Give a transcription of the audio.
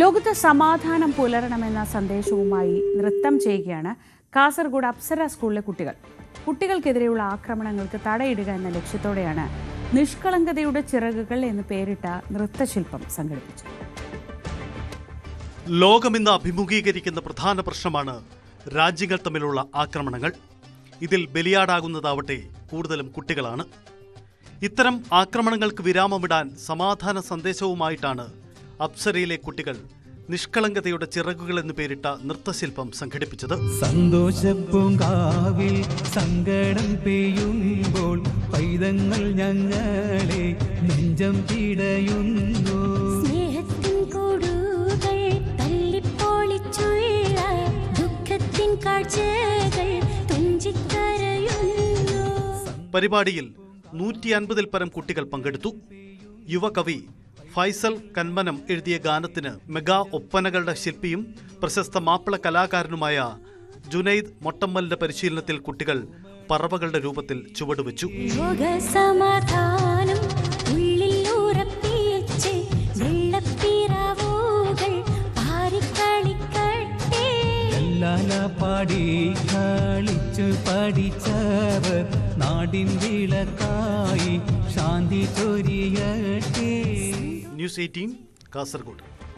ലോകത്ത് സമാധാനം പുലരണമെന്ന സന്ദേശവുമായി നൃത്തം ചെയ്യുകയാണ് കാസർഗോഡ് അപ്സര സ്കൂളിലെ കുട്ടികൾ. കുട്ടികൾക്കെതിരെയുള്ള ആക്രമണങ്ങൾക്ക് തടയിടുക എന്ന ലക്ഷ്യത്തോടെയാണ് നിഷ്കളങ്കതയുടെ ചിറകുകൾ എന്ന് പേരിട്ട നൃത്തശില്പം സംഘടിപ്പിച്ചത്. ലോകമിന്ന് അഭിമുഖീകരിക്കുന്ന പ്രധാന പ്രശ്നമാണ് രാജ്യങ്ങൾ തമ്മിലുള്ള ആക്രമണങ്ങൾ. ഇതിൽ ബലിയാടാകുന്നതാവട്ടെ കൂടുതലും കുട്ടികളാണ്. ഇത്തരം ആക്രമണങ്ങൾക്ക് വിരാമമിടാൻ സമാധാന സന്ദേശവുമായിട്ടാണ് അപ്സരയിലെ കുട്ടികൾ നിഷ്കളങ്കതയുടെ ചിറകുകൾ എന്ന് പേരിട്ട നൃത്തശില്പം സംഘടിപ്പിച്ചത്. സന്തോഷപ്പൂങ്കാവിൽ സങ്കടം പെയ്യുമ്പോൾ പൈതങ്ങൾ ഞങ്ങളെ നെഞ്ചം പിടയുന്നു. സ്നേഹത്തിൻ കൂടുകൾ തല്ലിപ്പൊളിച്ചുള്ള ദുഃഖത്തിൻ കാഴ്ചകൾ തുഞ്ചിക്കരയുന്നു. പരിപാടിയിൽ 150-ൽ പരം കുട്ടികൾ പങ്കെടുത്തു. യുവകവി ഫൈസൽ കന്മനം എഴുതിയ ഗാനത്തിന് മെഗാ ഒപ്പനകളുടെ ശില്പിയും പ്രശസ്ത മാപ്പിള കലാകാരനുമായ ജുനൈദ് മൊട്ടമ്മലിന്റെ പരിശീലനത്തിൽ കുട്ടികൾ പറവകളുടെ രൂപത്തിൽ ചുവടുവെച്ചു. പാടി കളിച്ചു പഠിച്ചവർ നാടിൻ വിളക്കായി ശാന്തി ചൊരിയട്ടെ. ന്യൂസ് 18 കാസർഗോഡ്.